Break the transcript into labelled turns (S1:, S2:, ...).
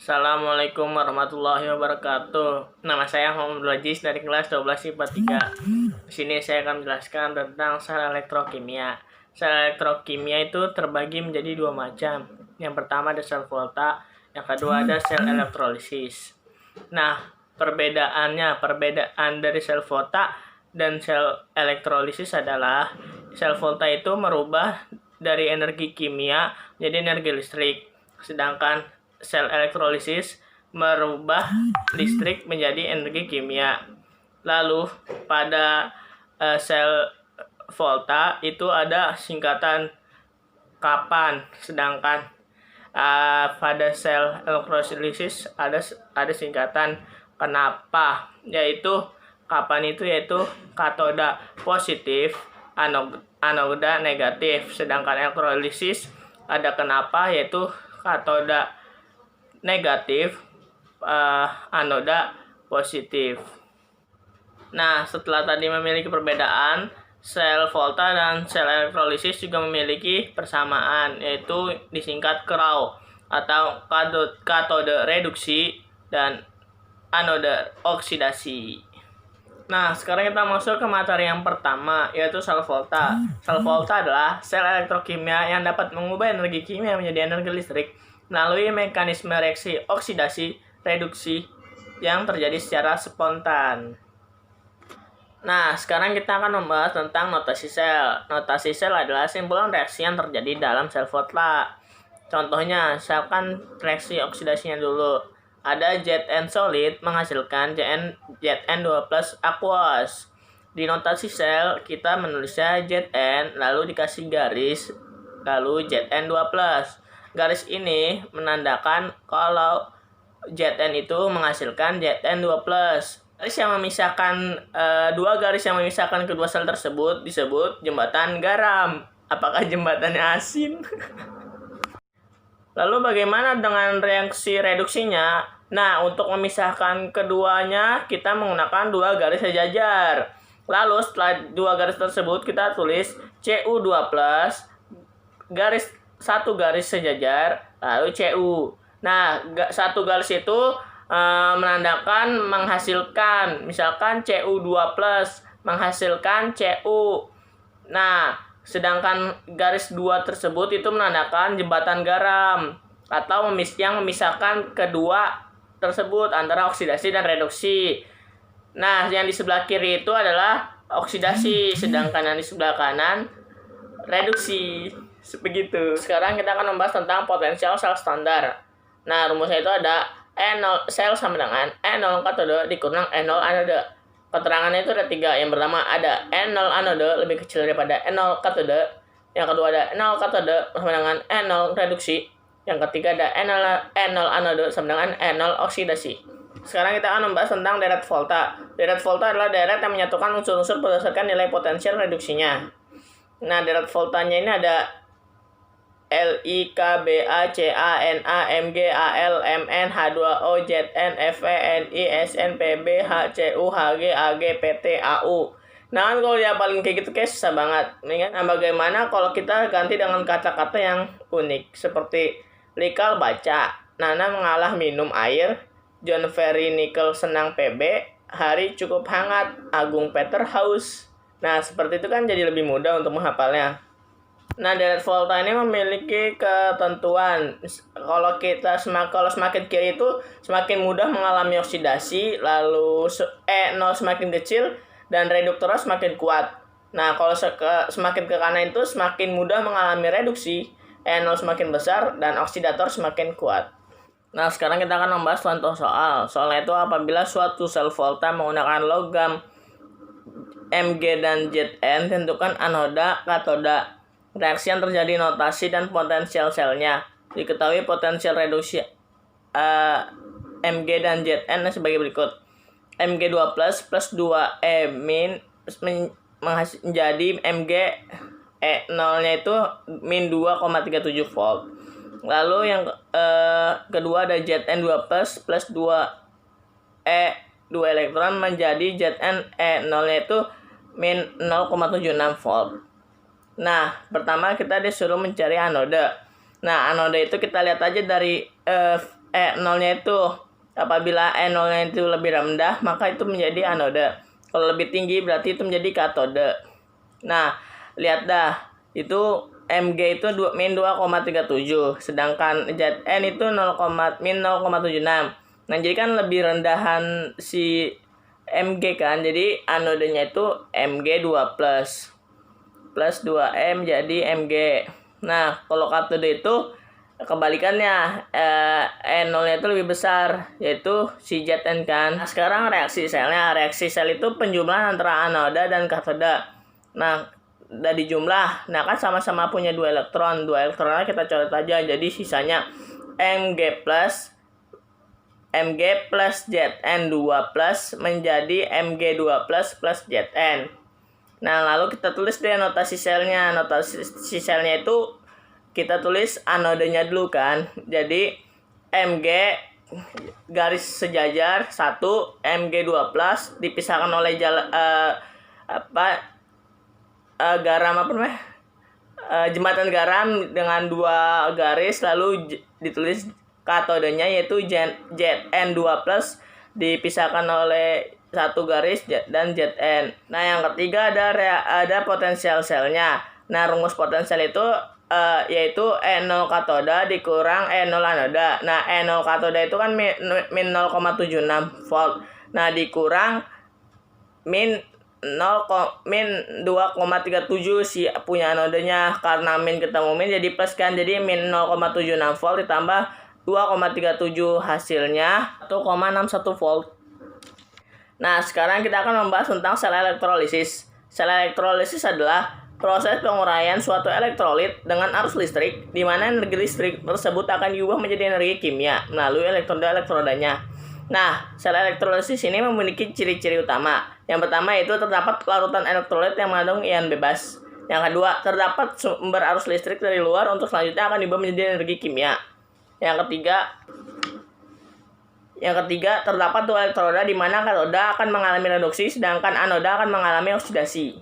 S1: Assalamualaikum warahmatullahi wabarakatuh. Nama saya Muhammad Rajis dari kelas 12 IPA 3. Di sini saya akan menjelaskan tentang sel elektrokimia. Sel elektrokimia itu terbagi menjadi dua macam. Yang pertama ada sel volta, yang kedua ada sel elektrolisis. Nah, perbedaan dari sel volta dan sel elektrolisis adalah sel volta itu merubah dari energi kimia menjadi energi listrik, sedangkan sel elektrolisis merubah listrik menjadi energi kimia. Lalu pada sel volta itu ada singkatan kapan, sedangkan pada sel elektrolisis ada singkatan kenapa, yaitu kapan itu yaitu katoda positif, anoda negatif, sedangkan elektrolisis ada kenapa yaitu katoda negatif, anoda positif. Nah, setelah tadi memiliki perbedaan, sel volta dan sel elektrolisis juga memiliki persamaan, yaitu disingkat KRAW atau katode reduksi dan anoda oksidasi. Nah, sekarang kita masuk ke materi yang pertama, yaitu sel volta. Sel volta adalah sel elektrokimia yang dapat mengubah energi kimia menjadi energi listrik melalui mekanisme reaksi oksidasi reduksi yang terjadi secara spontan. Nah, sekarang kita akan membahas tentang notasi sel. Notasi sel adalah simpulan reaksi yang terjadi dalam sel volta. Contohnya, misalkan reaksi oksidasinya dulu. Ada Zn solid menghasilkan Zn2+ aqueous. Di notasi sel, kita menulisnya Zn, lalu dikasih garis, lalu Zn2+. Garis ini menandakan kalau Zn itu menghasilkan Zn2+. Garis yang memisahkan dua garis yang memisahkan kedua sel tersebut disebut jembatan garam. Apakah jembatannya asin? Lalu bagaimana dengan reaksi reduksinya? Nah, untuk memisahkan keduanya kita menggunakan dua garis sejajar. Lalu setelah dua garis tersebut kita tulis Cu2+, satu garis sejajar, lalu Cu. Nah, satu garis itu menandakan menghasilkan, misalkan Cu2+ menghasilkan Cu. Nah, sedangkan garis dua tersebut itu menandakan jembatan garam atau yang memisahkan kedua tersebut antara oksidasi dan reduksi. Nah, yang di sebelah kiri itu adalah oksidasi, sedangkan yang di sebelah kanan reduksi. Begitu. Sekarang kita akan membahas tentang potensial sel standar. Nah, rumusnya itu ada E0 sel sama dengan E0 katode dikurang E0 anode. Keterangannya itu ada 3. Yang pertama ada E0 anode lebih kecil daripada E0 katode. Yang kedua ada E0 katode sama dengan E0 reduksi. Yang ketiga ada E0 anode sama dengan E0 oksidasi. Sekarang kita akan membahas tentang deret volta. Deret volta adalah deret yang menyatukan unsur-unsur berdasarkan nilai potensial reduksinya. Nah, deret voltanya ini ada Li, K, Ba, Ca, Na, Mg, Al, Mn, H2O, Zn, Fe, Ni, Sn, Pb, Hcu, Hg, Ag, Pt, Au. Nah, kan kalau dihafalin kayak gitu kayak susah banget. Nah, bagaimana kalau kita ganti dengan kata-kata yang unik seperti Likal baca, Nana mengalah minum air, John Ferry Nickel senang Pb, hari cukup hangat, Agung Peter haus. Nah, seperti itu kan jadi lebih mudah untuk menghafalnya. Nah, deret volta ini memiliki ketentuan. Kalau semakin kiri itu semakin mudah mengalami oksidasi, lalu E0 semakin kecil dan reduktornya semakin kuat. Nah, kalau semakin ke kanan itu semakin mudah mengalami reduksi, E0 semakin besar dan oksidator semakin kuat. Nah, sekarang kita akan membahas contoh soal. Soalnya itu apabila suatu sel volta menggunakan logam Mg dan Zn, tentukan anoda, katoda. Reaksi yang terjadi notasi dan potensial selnya. Diketahui potensial reduksi Mg dan Zn sebagai berikut. Mg2+ plus 2E min menjadi Mg E0-nya itu min 2,37 volt. Lalu yang kedua ada Zn2+ plus 2E 2 elektron menjadi Zn E0-nya itu min 0,76 volt. Nah, pertama kita disuruh mencari anoda. Nah, anoda itu kita lihat aja dari E0-nya itu apabila E0-nya itu lebih rendah, maka itu menjadi anode. Kalau lebih tinggi berarti itu menjadi katode. Nah, lihat dah, itu Mg itu min 2,37, sedangkan Zn itu min 0,76. Nah, jadi kan lebih rendahan si Mg kan, jadi anodenya itu Mg2+. Plus 2M jadi Mg. Nah, kalau katode itu kebalikannya, E0-nya itu lebih besar, yaitu si Zn kan. Nah, sekarang reaksi selnya. Reaksi sel itu penjumlahan antara anoda dan katode. Nah, dari jumlah, nah kan sama-sama punya 2 elektron. 2 elektronnya kita coret aja, jadi sisanya Mg plus Zn2 plus menjadi Mg2 plus Zn. Nah, lalu kita tulis deh notasi selnya. Notasi selnya itu kita tulis anodenya dulu kan. Jadi Mg garis sejajar 1, Mg2 plus dipisahkan oleh garam jembatan garam dengan 2 garis, lalu ditulis katodenya yaitu Zn2 plus dipisahkan oleh 1 garis dan Zn. Nah, yang ketiga ada potensial selnya. Nah, rumus potensial itu yaitu E0 katoda dikurang E0 anoda. Nah, E0 katoda itu kan min 0,76 volt. Nah, dikurang min 2,37 si punya anodenya, karena min ketemu min jadi plus kan, jadi min 0,76 volt ditambah 2,37 hasilnya 1,61 volt. Nah, sekarang kita akan membahas tentang sel elektrolisis. Sel elektrolisis adalah proses penguraian suatu elektrolit dengan arus listrik, di mana energi listrik tersebut akan diubah menjadi energi kimia melalui elektrodanya. Nah, sel elektrolisis ini memiliki ciri-ciri utama. Yang pertama yaitu terdapat larutan elektrolit yang mengandung ion bebas. Yang kedua, terdapat sumber arus listrik dari luar untuk selanjutnya akan diubah menjadi energi kimia. Yang ketiga, terdapat 2 elektroda di mana katoda akan mengalami reduksi sedangkan anoda akan mengalami oksidasi.